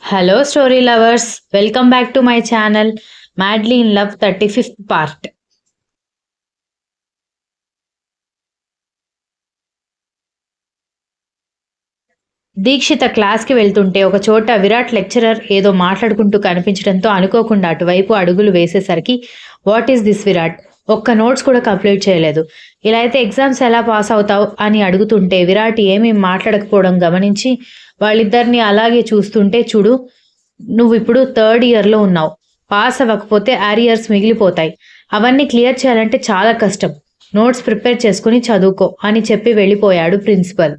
Hello, story lovers. Welcome back to my channel, Madly in Love 35th part. Dikshita క్లాస్కి వెళ్తుంటే ఒక చోట Virat lecturer ఏదో మాట్లాడుకుంటూ కనిపించడంతో అనుకోకుండా అటువైపు అడుగులు వేసేసరికి వాట్ ఈస్ దిస్ విరాట్, ఒక్క నోట్స్ కూడా కంప్లీట్ చేయలేదు, ఇలా అయితే ఎగ్జామ్స్ ఎలా పాస్ అవుతావు అని అడుగుతుంటే విరాట్ ఏమీ మాట్లాడకపోవడం గమనించి వాళ్ళిద్దరిని అలాగే చూస్తుంటే చూడు, నువ్వు ఇప్పుడు థర్డ్ ఇయర్లో ఉన్నావు, పాస్ అవ్వకపోతే ఆరియర్స్ మిగిలిపోతాయి, అవన్నీ క్లియర్ చేయాలంటే చాలా కష్టం, నోట్స్ ప్రిపేర్ చేసుకుని చదువుకో అని చెప్పి వెళ్ళిపోయాడు ప్రిన్సిపల్.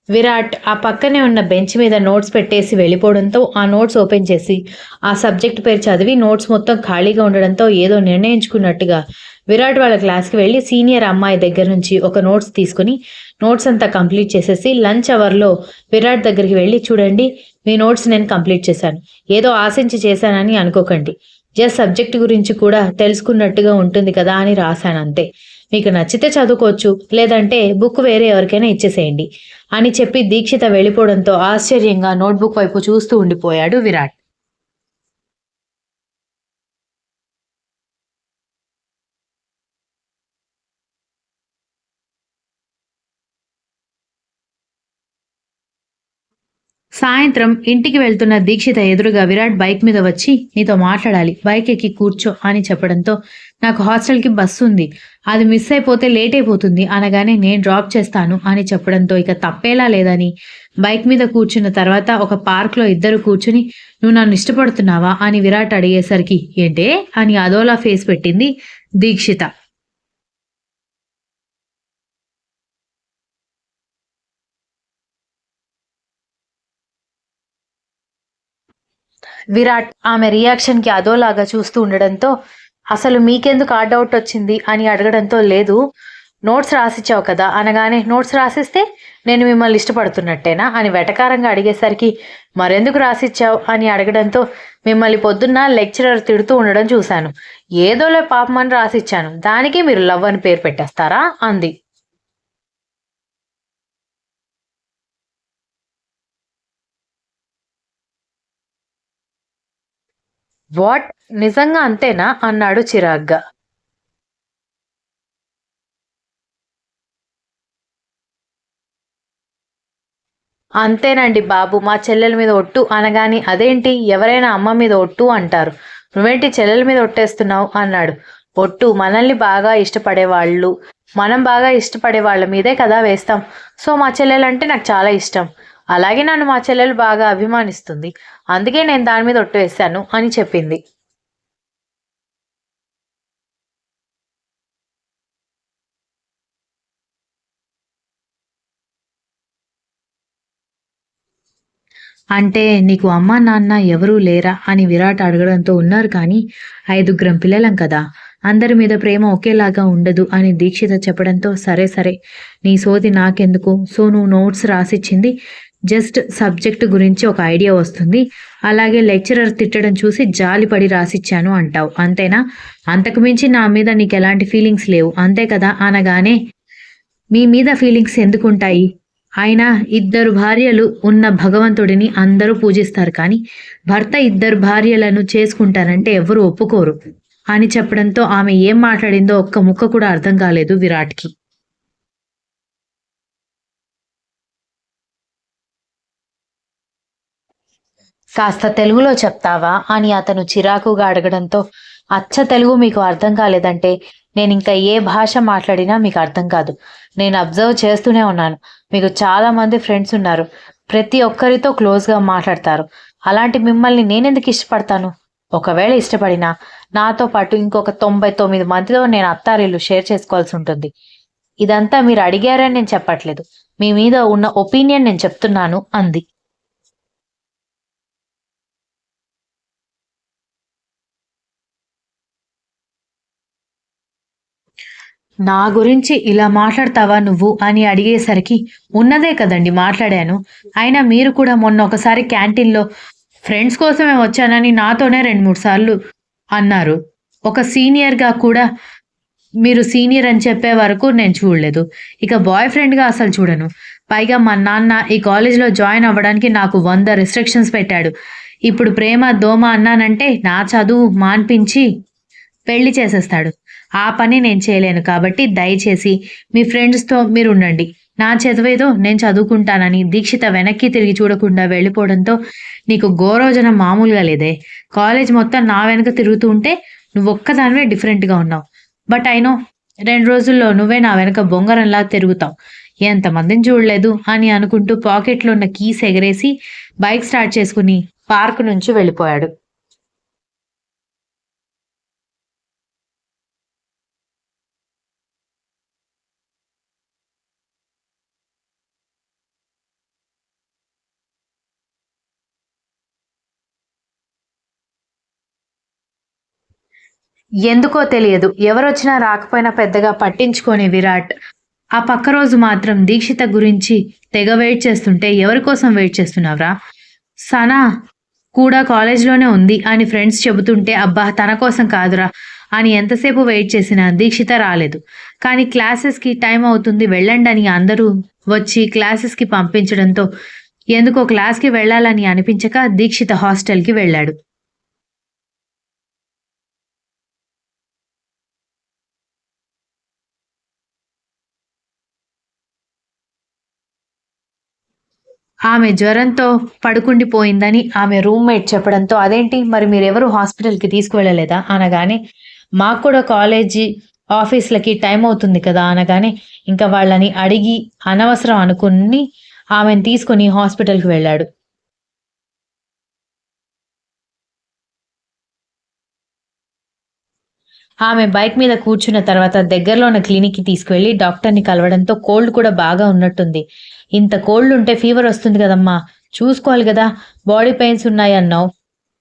విరాట్ ఆ పక్కనే ఉన్న బెంచ్ మీద నోట్స్ పెట్టేసి వెళ్ళిపోవడంతో ఆ నోట్స్ ఓపెన్ చేసి ఆ సబ్జెక్ట్ పేరు చదివి నోట్స్ మొత్తం ఖాళీగా ఉండడంతో ఏదో నిర్ణయించుకున్నట్టుగా విరాట్ వాళ్ళ క్లాస్కి వెళ్ళి సీనియర్ అమ్మాయి దగ్గర నుంచి ఒక నోట్స్ తీసుకుని నోట్స్ అంతా కంప్లీట్ చేసేసి లంచ్ అవర్లో విరాట్ దగ్గరికి వెళ్ళి, చూడండి మీ నోట్స్ నేను కంప్లీట్ చేశాను, ఏదో ఆశించి చేశానని అనుకోకండి, జస్ట్ సబ్జెక్ట్ గురించి కూడా తెలుసుకున్నట్టుగా ఉంటుంది కదా అని రాశాను అంతే, మీకు నచ్చితే చదువుకోవచ్చు, లేదంటే బుక్ వేరే ఎవరికైనా ఇచ్చేసేయండి అని చెప్పి దీక్షిత వెళ్ళిపోవడంతో ఆశ్చర్యంగా నోట్బుక్ వైపు చూస్తూ ఉండిపోయాడు విరాట్. సాయంత్రం ఇంటికి వెళ్తున్న దీక్షిత ఎదురుగా విరాట్ బైక్ మీద వచ్చి, నీతో మాట్లాడాలి, బైక్ ఎక్కి కూర్చో అని చెప్పడంతో, నాకు హాస్టల్కి బస్సు ఉంది, అది మిస్ అయిపోతే లేట్ అయిపోతుంది అనగానే నేను డ్రాప్ చేస్తాను అని చెప్పడంతో ఇక తప్పేలా లేదని బైక్ మీద కూర్చున్న తర్వాత ఒక పార్క్లో ఇద్దరు కూర్చుని, నువ్వు నన్ను ఇష్టపడుతున్నావా అని విరాట్ అడిగేసరికి ఏంటే అని అదోలా ఫేస్ పెట్టింది దీక్షిత. విరాట్ ఆమె రియాక్షన్కి అదోలాగా చూస్తూ ఉండడంతో, అసలు మీకెందుకు ఆ డౌట్ వచ్చింది అని అడగడంతో, లేదు నోట్స్ రాసిచ్చావు కదా అనగానే, నోట్స్ రాసిస్తే నేను మిమ్మల్ని ఇష్టపడుతున్నట్టేనా అని వెటకారంగా అడిగేసరికి, మరెందుకు రాసిచ్చావు అని అడగడంతో, మిమ్మల్ని పొద్దున్న లెక్చరర్ తిడుతూ ఉండడం చూశాను, ఏదోలే పాపమని రాసిచ్చాను, దానికి మీరు లవ్ అని పేరు పెట్టేస్తారా అంది. వాట్, నిజంగా అంతేనా అన్నాడు చిరాగ్గా. అంతేనండి బాబు, మా చెల్లెల మీద ఒట్టు అనగాని, అదేంటి ఎవరైనా అమ్మ మీద ఒట్టు అంటారు, నువ్వేంటి చెల్లెల మీద ఒట్టేస్తున్నావు అన్నాడు. ఒట్టు మనల్ని బాగా ఇష్టపడే వాళ్ళు, మనం బాగా ఇష్టపడే వాళ్ళ మీదే కదా వేస్తాం, సో మా చెల్లెలంటే నాకు చాలా ఇష్టం, అలాగే నన్ను మా చెల్లెలు బాగా అభిమానిస్తుంది, అందుకే నేను దాని మీద ఒట్టు వేశాను అని చెప్పింది. అంటే నీకు అమ్మా నాన్న ఎవరూ లేరా అని విరాట్ అడగడంతో, ఉన్నారు కానీ 5 పిల్లలం కదా, అందరి మీద ప్రేమ ఒకేలాగా ఉండదు అని దీక్షిత చెప్పడంతో, సరే సరే నీ సోది నాకెందుకు, సో నువ్వు నోట్స్ రాసిచ్చింది జస్ట్ సబ్జెక్టు గురించి ఒక ఐడియా వస్తుంది, అలాగే లెక్చరర్ తిట్టడం చూసి జాలిపడి రాసిచ్చాను అంటావు అంతేనా, అంతకుమించి నా మీద నీకు ఎలాంటి ఫీలింగ్స్ లేవు అంతే కదా అనగానే, మీ మీద ఫీలింగ్స్ ఎందుకుంటాయి, ఆయన 2 భార్యలు ఉన్న భగవంతుడిని అందరూ పూజిస్తారు కానీ భర్త 2 భార్యలను చేసుకుంటారంటే ఎవరు ఒప్పుకోరు అని చెప్పడంతో ఆమె ఏం మాట్లాడిందో ఒక్క ముక్క కూడా అర్థం కాలేదు విరాట్కి. కాస్త తెలుగులో చెప్తావా అని అతను చిరాకుగా అడగడంతో, అచ్చ తెలుగు మీకు అర్థం కాలేదంటే నేను ఇంకా ఏ భాష మాట్లాడినా మీకు అర్థం కాదు, నేను అబ్జర్వ్ చేస్తూనే ఉన్నాను, మీకు చాలా మంది ఫ్రెండ్స్ ఉన్నారు, ప్రతి ఒక్కరితో క్లోజ్గా మాట్లాడతారు, అలాంటి మిమ్మల్ని నేనెందుకు ఇష్టపడతాను, ఒకవేళ ఇష్టపడినా నాతో పాటు ఇంకొక 99 మందితో నేను అత్తారిల్లు షేర్ చేసుకోవాల్సి ఉంటుంది, ఇదంతా మీరు అడిగారని నేను చెప్పట్లేదు, మీ మీద ఉన్న ఒపీనియన్ నేను చెప్తున్నాను అంది. నా గురించి ఇలా మాట్లాడతావా నువ్వు అని అడిగేసరికి, ఉన్నదే కదండి మాట్లాడాను, అయినా మీరు కూడా మొన్న ఒకసారి క్యాంటీన్లో ఫ్రెండ్స్ కోసమే వచ్చానని నాతోనే 2-3 సార్లు అన్నారు, ఒక సీనియర్‌గా కూడా మీరు సీనియర్ అని చెప్పే వరకు నేను చూడలేదు. ఇక బాయ్ ఫ్రెండ్‌గా అసలు చూడను. పైగా మా నాన్న ఈ కాలేజ్‌లో జాయిన్ అవ్వడానికి నాకు 100 రిస్ట్రిక్షన్స్ పెట్టాడు. ఇప్పుడు ప్రేమ, దోమ అన్నానంటే నా చదువు మాన్పించి పెళ్లి చేసేస్తాడు. ఆ పని నేను చేయలేను కాబట్టి దయచేసి మీ ఫ్రెండ్స్‌తో మీరుండండి. నా చదువేదో నేను చదువుకుంటానని దీక్షిత వెనక్కి తిరిగి చూడకుండా వెళ్ళిపోవడంతో నీకు గోరోజనం మామూలుగా లేదే. కాలేజ్ మొత్తం నా వెనక తిరుగుతూ ఉంటే నువ్వొక్కదానివే డిఫరెంట్‌గా ఉన్నావు. బట్ ఐ నో 2 రోజుల్లో నువ్వే నా వెనక బొంగరంలా తిరుగుతావు. ఎంతమందిని చూడలేదు అని అనుకుంటూ పాకెట్‌లో ఉన్న కీస్ ఎగరేసి బైక్ స్టార్ట్ చేసుకొని పార్క్ నుంచి వెళ్ళిపోయాడు. ఎందుకో తెలియదు. ఎవరొచ్చినా రాకపోయినా పెద్దగా పట్టించుకోని విరాట్, ఆ పక్క రోజు మాత్రం దీక్షిత గురించి తెగ వెయిట్ చేస్తుంటే ఎవరి కోసం వెయిట్ చేస్తున్నావురా? సనా కూడా కాలేజ్‌లోనే ఉంది అని ఫ్రెండ్స్ చెబుతుంటే అబ్బా! తన కోసం కాదురా అని ఎంతసేపు వెయిట్ చేసినా దీక్షిత రాలేదు. కానీ క్లాసెస్‌కి టైం అవుతుంది వెళ్ళండని అందరూ వచ్చి క్లాసెస్‌కి పంపించడంతో ఎందుకో క్లాస్‌కి వెళ్ళాలని అనిపించక దీక్షిత హాస్టల్‌కి వెళ్ళాడు. ఆమె జ్వరంతో పడుకుండిపోయిందని ఆమె రూమ్‌మేట్ చెప్పడంతో, "అదేంటి మరి మీరెవరు హాస్పిటల్‌కి తీసుకువెళ్ళలేదా?" అనగానే, "మాకు కూడా కాలేజీ, ఆఫీస్‌లకి టైం అవుతుంది కదా!" అనగానే, ఇంక వాళ్ళని అడిగి అనవసరం అనుకుని ఆమెను తీసుకొని హాస్పిటల్‌కి వెళ్ళాడు. ఆమె బైక్ మీద కూర్చున్న తర్వాత దగ్గరలో ఉన్న క్లినిక్‌కి తీసుకువెళ్ళి డాక్టర్‌ని కలవడంతో కోల్డ్ కూడా బాగా ఉన్నట్టుంది. "ఇంత కోల్డ్ ఉంటే ఫీవర్ వస్తుంది కదమ్మా! చూసుకోవాలి గదా! Body pains ఉన్నాయన్నావు.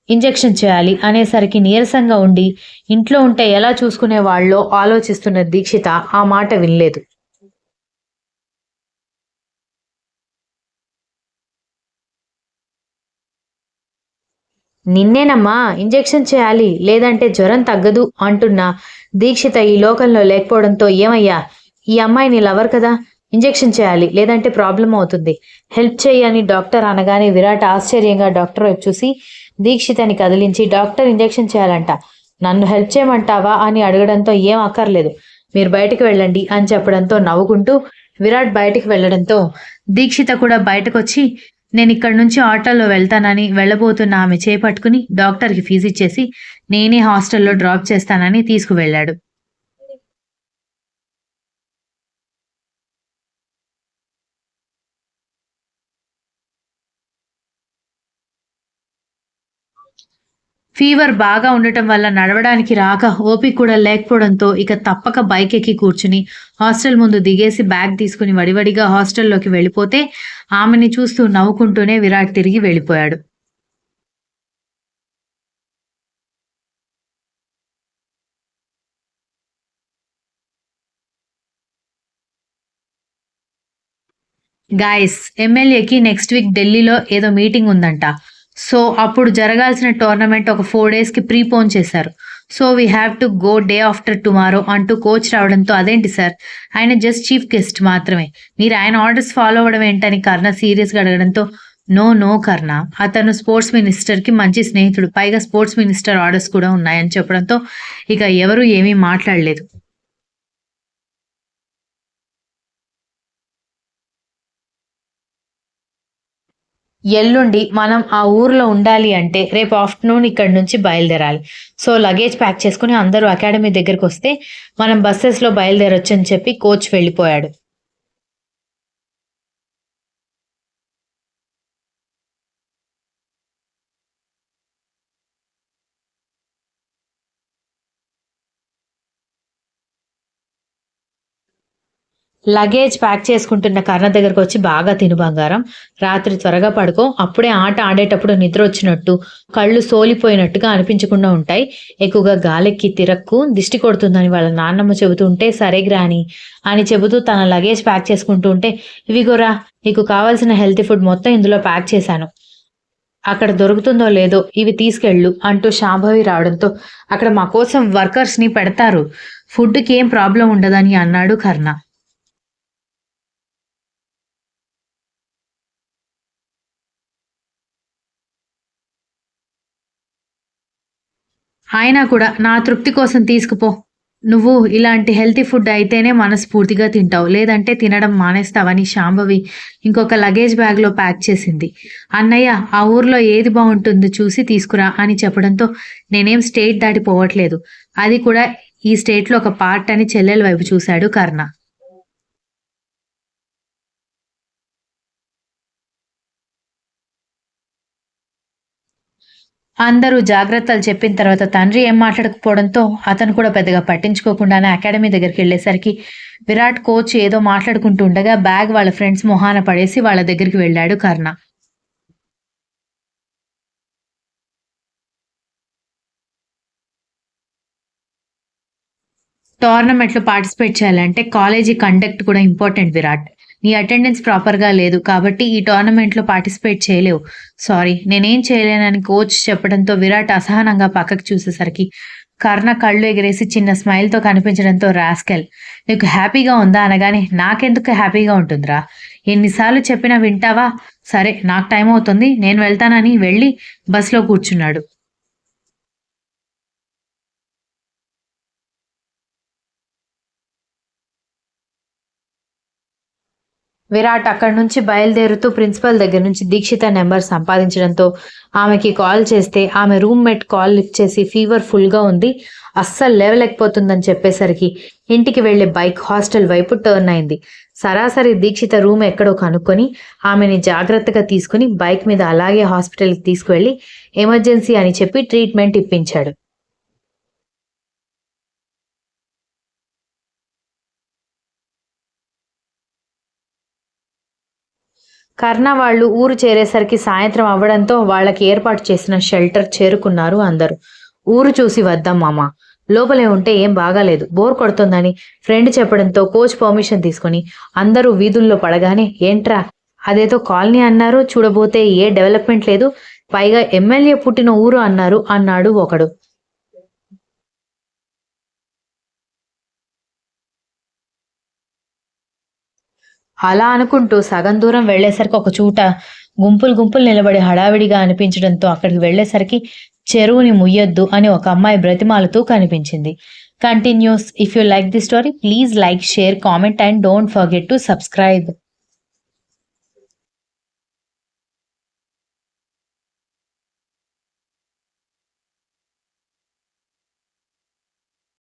ఇంజెక్షన్ చేయాలి" అనేసరికి నీరసంగా ఉండి, ఇంట్లో ఉంటే ఎలా చూసుకునేవాళ్ళో ఆలోచిస్తున్న దీక్షిత ఆ మాట వినలేదు. "నిన్నేనమ్మా ఇంజెక్షన్ చేయాలి లేదంటే జ్వరం తగ్గదు" అంటున్న దీక్షిత ఈ లోకంలో లేకపోవడంతో, "ఏమయ్యా! ఈ అమ్మాయి నీ లవర్ కదా! ఇంజెక్షన్ చేయాలి లేదంటే ప్రాబ్లమ్ అవుతుంది. హెల్ప్ చెయ్యి" అని డాక్టర్ అనగానే విరాట్ ఆశ్చర్యంగా డాక్టర్ వైపు చూసి దీక్షితని కదిలించి, "డాక్టర్ ఇంజెక్షన్ చేయాలంట. నన్ను హెల్ప్ చేయమంటావా?" అని అడగడంతో, "ఏం అక్కర్లేదు. మీరు బయటికి వెళ్ళండి" అని చెప్పడంతో నవ్వుకుంటూ విరాట్ బయటికి వెళ్ళడంతో దీక్షిత కూడా బయటకొచ్చి నేనిక్కడి నుంచి ఆటోలో వెళ్తానని వెళ్ళబోతున్న ఆమె చేయి పట్టుకుని డాక్టర్‌కి ఫీజిచ్చేసి నేనే హాస్టల్‌లో డ్రాప్ చేస్తానని తీసుకువెళ్ళాడు. ఫీవర్ బాగా ఉండటం వల్ల నడవడానికి రాక ఓపిక కూడా లేకపోవడంతో ఇక తప్పక బైక్ ఎక్కి కూర్చుని హాస్టల్ ముందు దిగేసి బ్యాగ్ తీసుకుని వడివడిగా హాస్టల్‌లోకి వెళ్ళిపోతే ఆమెని చూస్తూ నవ్వుకుంటూనే విరాట్ తిరిగి వెళ్ళిపోయాడు. గాయ్స్ ఎమ్మెల్యేకి నెక్స్ట్ వీక్ ఢిల్లీలో ఏదో మీటింగ్ ఉందంట. సో, అప్పుడు జరగాల్సిన టోర్నమెంట్ ఒక 4 డేస్‌కి ప్రీపోన్ చేశారు. So, we have to go day after tomorrow అంటూ కోచ్ రావడంతో అదేంటి సార్ ఆయన జస్ట్ చీఫ్ గెస్ట్ మాత్రమే. మీరు ఆయన ఆర్డర్స్ ఫాలో అవ్వడం ఏంటని కర్ణ సీరియస్‌గా అడగడంతో నో, నో కర్ణ. అతను స్పోర్ట్స్ మినిస్టర్‌కి మంచి స్నేహితుడు. పైగా స్పోర్ట్స్ మినిస్టర్ ఆర్డర్స్ కూడా ఉన్నాయని చెప్పడంతో ఇక ఎవరు ఏమీ మాట్లాడలేదు. ఎల్లుండి మనం ఆ ఊర్లో ఉండాలి అంటే రేపు ఆఫ్టర్‌నూన్ ఇక్కడి నుంచి బయలుదేరాలి. సో, లగేజ్ ప్యాక్ చేసుకొని అందరూ అకాడమీ దగ్గరకొస్తే మనం బసెస్‌లో బయలుదేరొచ్చని చెప్పి కోచ్ వెళ్ళిపోయాడు. లగేజ్ ప్యాక్ చేసుకుంటున్న కర్ణ దగ్గరకొచ్చి బాగా తిను బంగారం. రాత్రి త్వరగా పడుకో. అప్పుడే ఆట ఆడేటప్పుడు నిద్రొచ్చినట్టు, కళ్ళు సోలిపోయినట్టుగా అనిపించకుండా ఉంటాయి. ఎక్కువగా గాలెక్కి తిరక్కు. దిష్టి కొడుతుందని వాళ్ళ నాన్నమ్మ చెబుతూ ఉంటే, సరే గ్రాని అని చెబుతూ తన లగేజ్ ప్యాక్ చేసుకుంటూ ఉంటే, ఇవిగోరా నీకు కావాల్సిన హెల్తీ ఫుడ్ మొత్తం ఇందులో ప్యాక్ చేశాను. అక్కడ దొరుకుతుందో లేదో ఇవి తీసుకెళ్ళు అంటూ శాంభవి రావడంతో అక్కడ మా కోసం వర్కర్స్ని పెడతారు, ఫుడ్కి ఏం ప్రాబ్లం ఉండదని అన్నాడు కర్ణ. అయినా కూడా నా తృప్తి కోసం తీసుకుపో. నువ్వు ఇలాంటి హెల్తీ ఫుడ్ అయితేనే మనస్ఫూర్తిగా తింటావు. లేదంటే తినడం మానేస్తావని శాంభవి ఇంకొక లగేజ్ బ్యాగ్‌లో ప్యాక్ చేసింది. అన్నయ్య ఆ ఊర్లో ఏది బావుంటుందో చూసి తీసుకురా అని చెప్పడంతో నేనేం స్టేట్ దాటి పోవట్లేదు. అది కూడా ఈ స్టేట్‌లో ఒక పార్ట్ అని చెల్లెల వైపు చూశాడు కర్ణ. అందరూ జాగ్రత్తలు చెప్పిన తర్వాత తండ్రి ఏం మాట్లాడకపోవడంతో అతను కూడా పెద్దగా పట్టించుకోకుండానే అకాడమీ దగ్గరికెళ్ళేసరికి విరాట్ కోచ్ ఏదో మాట్లాడుకుంటూ ఉండగా బ్యాగ్ వాళ్ళ ఫ్రెండ్స్ మొహాన పడేసి వాళ్ళ దగ్గరికి వెళ్ళాడు కర్ణ. టోర్నమెంట్‌లో పార్టిసిపేట్ చేయాలంటే కాలేజీ కండక్ట్ కూడా ఇంపార్టెంట్ విరాట్. నీ అటెండెన్స్ ప్రాపర్‌గా లేదు కాబట్టి ఈ టోర్నమెంట్‌లో పార్టిసిపేట్ చేయలేవు. సారీ నేనేం చేయలేనని కోచ్ చెప్పడంతో విరాట్ అసహనంగా పక్కకి చూసేసరికి కర్ణ కళ్ళు ఎగరేసి చిన్న స్మైల్‌తో కనిపించడంతో రాస్కెల్ నీకు హ్యాపీగా ఉందా అనగానే నాకెందుకు హ్యాపీగా ఉంటుందిరా? ఎన్నిసార్లు చెప్పినా వింటావా? సరే నాకు టైం అవుతుంది నేను వెళ్తానని వెళ్ళి బస్‌లో కూర్చున్నాడు. విరాట్ అక్కడి నుంచి బయలుదేరుతూ ప్రిన్సిపల్ దగ్గర నుంచి దీక్షిత నెంబర్ సంపాదించడంతో ఆమెకి కాల్ చేస్తే ఆమె రూమ్మేట్ కాల్ లిఫ్ట్ చేసి ఫీవర్ ఫుల్గా ఉంది, అస్సలు లేవలేకపోతుందని చెప్పేసరికి ఇంటికి వెళ్లే బైక్ హాస్టల్ వైపు టర్న్ అయింది. సరాసరి దీక్షిత రూమ్ ఎక్కడో కనుక్కొని ఆమెని జాగ్రత్తగా తీసుకుని బైక్ మీద అలాగే హాస్పిటల్కి తీసుకువెళ్లి ఎమర్జెన్సీ అని చెప్పి ట్రీట్మెంట్ ఇప్పించాడు. కర్ణ వాళ్ళు ఊరు చేరేసరికి సాయంత్రం అవ్వడంతో వాళ్ళకి ఏర్పాటు చేసిన షెల్టర్ చేరుకున్నారు అందరూ. ఊరు చూసి వద్దాం మామ, లోపలే ఉంటే ఏం బాగాలేదు, బోర్ కొడుతుందని ఫ్రెండ్ చెప్పడంతో కోచ్ పర్మిషన్ తీసుకుని అందరూ వీధుల్లో పడగానే ఏంట్రా అదేదో కాలనీ అన్నారు, చూడబోతే ఏ డెవలప్మెంట్ లేదు, పైగా ఎమ్మెల్యే పుట్టిన ఊరు అన్నారు అన్నాడు ఒకడు. అలా అనుకుంటూ సగం దూరం వెళ్ళేసరికి ఒక చోట గుంపులు గుంపులు నిలబడి హడావిడిగా అనిపించడంతో అక్కడికి వెళ్ళేసరికి చెరువుని ముయ్యొద్దు అని ఒక అమ్మాయి బ్రతిమాలుతూ కనిపించింది. Continuous. If you like the story please like, share, comment and don't forget to subscribe.